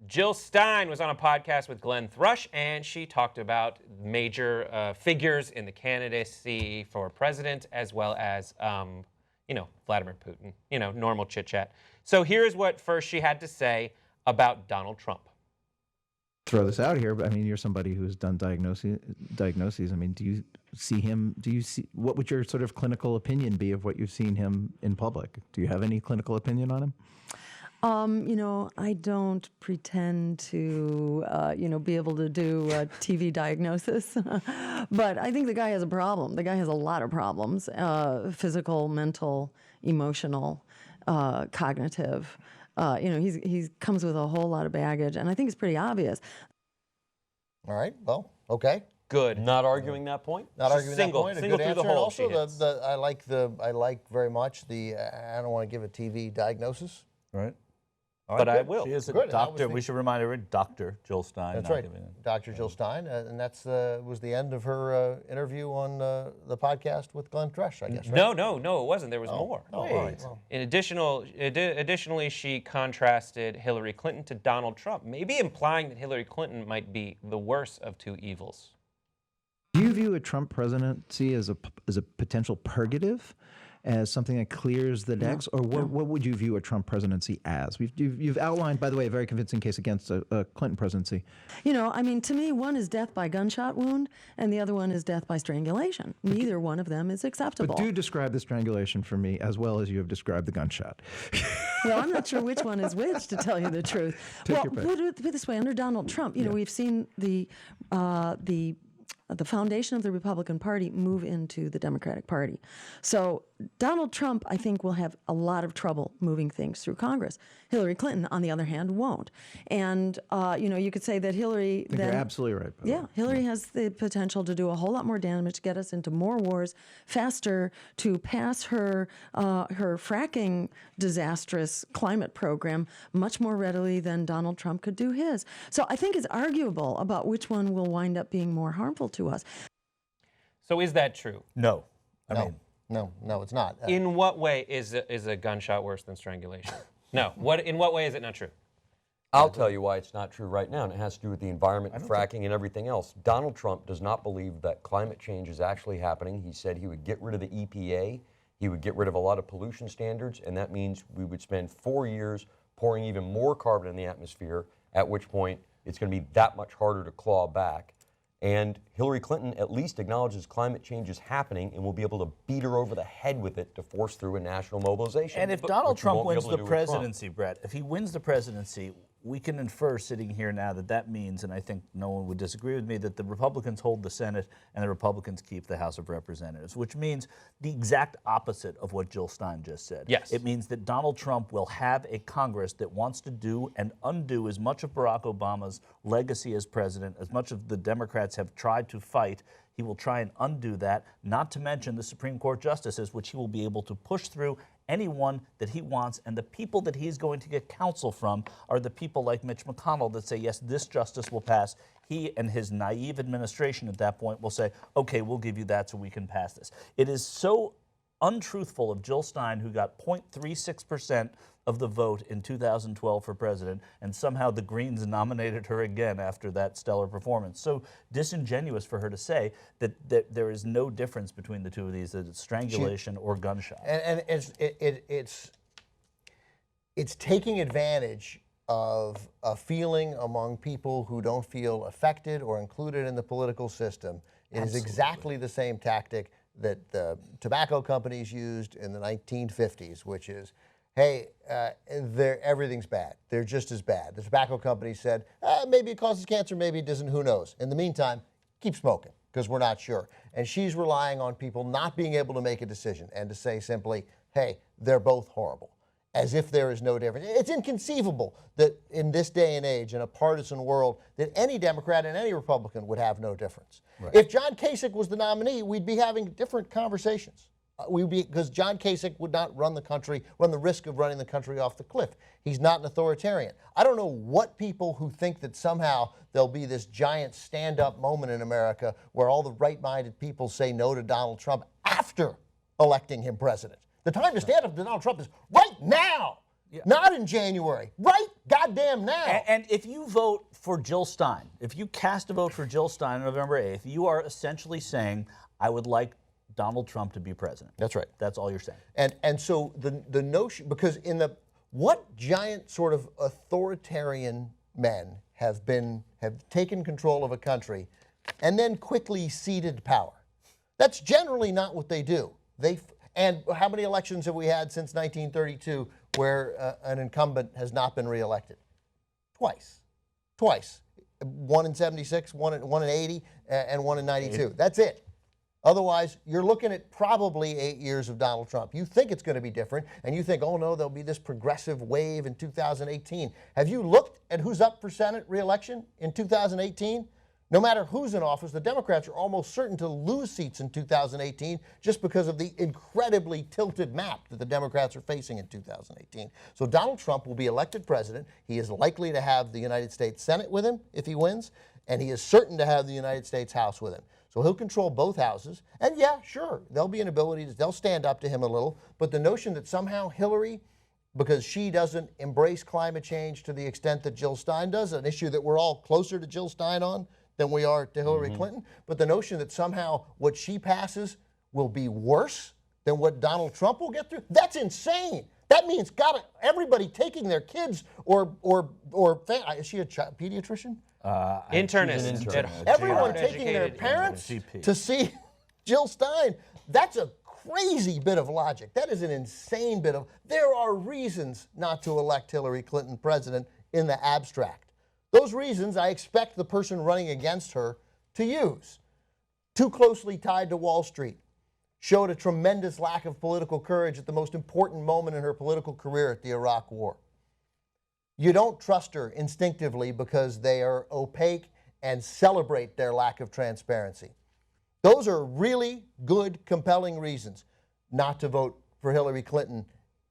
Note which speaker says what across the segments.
Speaker 1: Jill Stein was on a podcast with Glenn Thrush, and she talked about major figures in the candidacy for president, as well as, Vladimir Putin. Normal chit-chat. So here's what first she had to say about Donald Trump.
Speaker 2: Throw this out here, but I mean, you're somebody who's done diagnoses. I mean, do you see him? What would your sort of clinical opinion be of what you've seen him in public? Do you have any clinical opinion on him?
Speaker 3: I don't pretend to, be able to do a TV diagnosis, but I think the guy has a problem. The guy has a lot of problems, physical, mental, emotional, cognitive. He comes with a whole lot of baggage, and I think it's pretty obvious.
Speaker 4: All right, well, okay.
Speaker 1: Good.
Speaker 5: Not arguing that point?
Speaker 4: Not arguing that point. A
Speaker 1: Single
Speaker 4: good
Speaker 1: through the
Speaker 4: answer. And
Speaker 1: hole.
Speaker 4: also, I like very much the. I don't want to give a TV diagnosis.
Speaker 6: Right.
Speaker 4: All
Speaker 1: But
Speaker 4: right,
Speaker 1: I
Speaker 4: good.
Speaker 1: will.
Speaker 6: She is a
Speaker 4: Good.
Speaker 6: doctor. We should remind everyone, Dr. Jill Stein.
Speaker 4: That's
Speaker 6: not
Speaker 4: right,
Speaker 6: giving it.
Speaker 4: Dr. Jill Stein, and that's was the end of her interview on the podcast with Glenn Thrush, I guess. Right?
Speaker 1: No, it wasn't. There was more.
Speaker 4: Oh, all right.
Speaker 1: Additionally, she contrasted Hillary Clinton to Donald Trump, maybe implying that Hillary Clinton might be the worst of two evils.
Speaker 2: Do you view a Trump presidency as a potential purgative, as something that clears the decks, or what would you view a Trump presidency as? You've outlined, by the way, a very convincing case against a Clinton presidency.
Speaker 3: To me, one is death by gunshot wound, and the other one is death by strangulation. Neither one of them is acceptable.
Speaker 2: But do describe the strangulation for me as well as you have described the gunshot.
Speaker 3: Well, I'm not sure which one is which, to tell you the truth.
Speaker 2: Take your pick.
Speaker 3: Put it this way: under Donald Trump, we've seen the foundation of the Republican Party move into the Democratic Party. So Donald Trump, I think, will have a lot of trouble moving things through Congress. Hillary Clinton, on the other hand, won't. And, you could say that Hillary...
Speaker 2: You're absolutely right.
Speaker 3: Hillary has the potential to do a whole lot more damage, get us into more wars faster, to pass her fracking disastrous climate program much more readily than Donald Trump could do his. So I think it's arguable about which one will wind up being more harmful to us.
Speaker 1: So is that true?
Speaker 6: No.
Speaker 4: No, it's not.
Speaker 1: In what way is a gunshot worse than strangulation? No. In what way is it not true?
Speaker 5: I'll tell you why it's not true right now, and it has to do with the environment, fracking, and everything else. Donald Trump does not believe that climate change is actually happening. He said he would get rid of the EPA, he would get rid of a lot of pollution standards, and that means we would spend 4 years pouring even more carbon in the atmosphere, at which point it's going to be that much harder to claw back. And Hillary Clinton at least acknowledges climate change is happening and will be able to beat her over the head with it to force through a national mobilization.
Speaker 6: And if Donald Trump wins the presidency, Brett, if he wins the presidency, we can infer sitting here now that means, and I think no one would disagree with me, that the Republicans hold the Senate and the Republicans keep the House of Representatives, which means the exact opposite of what Jill Stein just said.
Speaker 1: Yes.
Speaker 6: It means that Donald Trump will have a Congress that wants to do and undo as much of Barack Obama's legacy as president, as much of the Democrats have tried to fight. He will try and undo that, not to mention the Supreme Court justices, which he will be able to push through anyone that he wants, and the people that he's going to get counsel from are the people like Mitch McConnell that say, yes, this justice will pass. He and his naive administration at that point will say, okay, we'll give you that so we can pass this. It is so untruthful of Jill Stein, who got 0.36% of the vote in 2012 for president, and somehow the Greens nominated her again after that stellar performance. So disingenuous for her to say that there is no difference between the two of these, that it's strangulation or gunshot.
Speaker 4: And it's taking advantage of a feeling among people who don't feel affected or included in the political system. It is exactly the same tactic that the tobacco companies used in the 1950s, which is, hey, everything's bad. They're just as bad. The tobacco companies said, maybe it causes cancer, maybe it doesn't, who knows. In the meantime, keep smoking, because we're not sure. And she's relying on people not being able to make a decision and to say simply, hey, they're both horrible, as if there is no difference. It's inconceivable that in this day and age, in a partisan world, that any Democrat and any Republican would have no difference. Right. If John Kasich was the nominee, we'd be having different conversations. Because John Kasich would not run the risk of running the country off the cliff. He's not an authoritarian. I don't know what people who think that somehow there'll be this giant stand-up moment in America where all the right-minded people say no to Donald Trump after electing him president. The time to stand up to Donald Trump is right now. Not in January. Right goddamn now.
Speaker 6: And if you vote for Jill Stein, if you cast a vote for Jill Stein on November 8th, you are essentially saying, I would like Donald Trump to be president.
Speaker 4: That's right.
Speaker 6: That's all you're saying.
Speaker 4: And so the notion, because what giant sort of authoritarian men have taken control of a country and then quickly ceded power? That's generally not what they do. And how many elections have we had since 1932 where an incumbent has not been reelected? Twice. One in 76, one in 80, and one in 92. That's it. Otherwise, you're looking at probably 8 years of Donald Trump. You think it's going to be different, and you think, oh no, there'll be this progressive wave in 2018. Have you looked at who's up for Senate reelection in 2018? No matter who's in office, the Democrats are almost certain to lose seats in 2018 just because of the incredibly tilted map that the Democrats are facing in 2018. So Donald Trump will be elected president. He is likely to have the United States Senate with him if he wins, and he is certain to have the United States House with him. So he'll control both houses. And yeah, sure, there'll be an ability they'll stand up to him a little, but the notion that somehow Hillary, because she doesn't embrace climate change to the extent that Jill Stein does, an issue that we're all closer to Jill Stein on than we are to Hillary Clinton, but the notion that somehow what she passes will be worse than what Donald Trump will get through, that's insane. That means everybody taking their kids is she a pediatrician?
Speaker 1: Internist.
Speaker 4: Everyone taking their parents to see Jill Stein. That's a crazy bit of logic. That is an insane bit of. There are reasons not to elect Hillary Clinton president in the abstract. Those reasons I expect the person running against her to use. Too closely tied to Wall Street. Showed a tremendous lack of political courage at the most important moment in her political career at the Iraq War. You don't trust her instinctively because they are opaque and celebrate their lack of transparency. Those are really good, compelling reasons not to vote for Hillary Clinton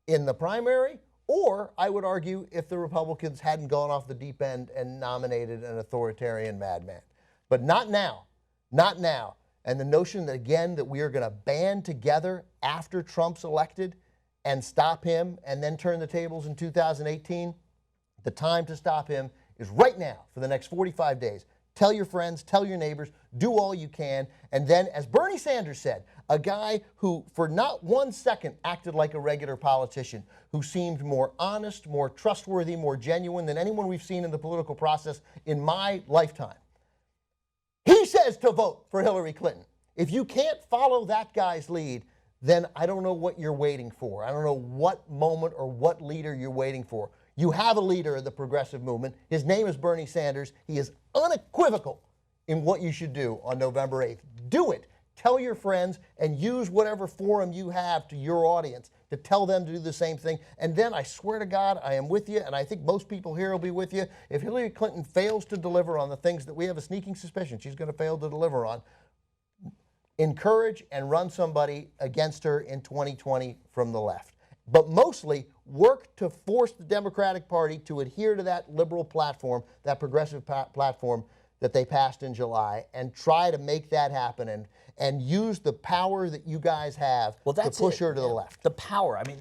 Speaker 4: in the primary, or I would argue if the Republicans hadn't gone off the deep end and nominated an authoritarian madman. But not now. Not now. And the notion that, again, that we are going to band together after Trump's elected and stop him and then turn the tables in 2018, the time to stop him is right now for the next 45 days. Tell your friends, tell your neighbors, do all you can. And then, as Bernie Sanders said, a guy who for not 1 second acted like a regular politician, who seemed more honest, more trustworthy, more genuine than anyone we've seen in the political process in my lifetime. He says to vote for Hillary Clinton. If you can't follow that guy's lead, then I don't know what you're waiting for. I don't know what moment or what leader you're waiting for. You have a leader of the progressive movement. His name is Bernie Sanders. He is unequivocal in what you should do on November 8th. Do it. Tell your friends and use whatever forum you have to your audience to tell them to do the same thing. And then I swear to God, I am with you, and I think most people here will be with you. If Hillary Clinton fails to deliver on the things that we have a sneaking suspicion she's going to fail to deliver on, encourage and run somebody against her in 2020 from the left. But mostly work to force the Democratic Party to adhere to that liberal platform, that progressive platform that they passed in July, and try to make that happen and use the power that you guys have to push her to the left.
Speaker 6: The power. I mean,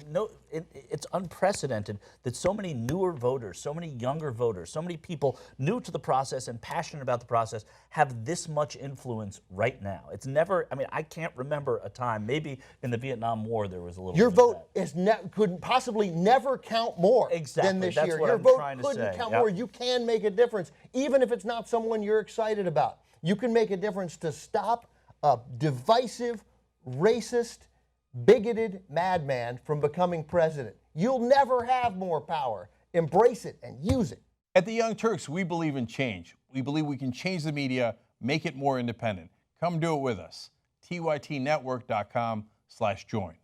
Speaker 6: it's unprecedented that so many newer voters, so many younger voters, so many people new to the process and passionate about the process have this much influence right now. It's never, I mean, I can't remember a time, maybe in the Vietnam War there was a little
Speaker 4: Your
Speaker 6: bit
Speaker 4: vote
Speaker 6: of
Speaker 4: is could possibly never count more than this
Speaker 6: That's
Speaker 4: year.
Speaker 6: What
Speaker 4: Your
Speaker 6: I'm
Speaker 4: vote
Speaker 6: trying to
Speaker 4: couldn't
Speaker 6: say.
Speaker 4: count more. You can make a difference, even if it's not someone you're excited about. You can make a difference to stop a divisive, racist, bigoted madman from becoming president. You'll never have more power. Embrace it and use it.
Speaker 7: At the Young Turks, we believe in change. We believe we can change the media, make it more independent. Come do it with us. tytnetwork.com/join.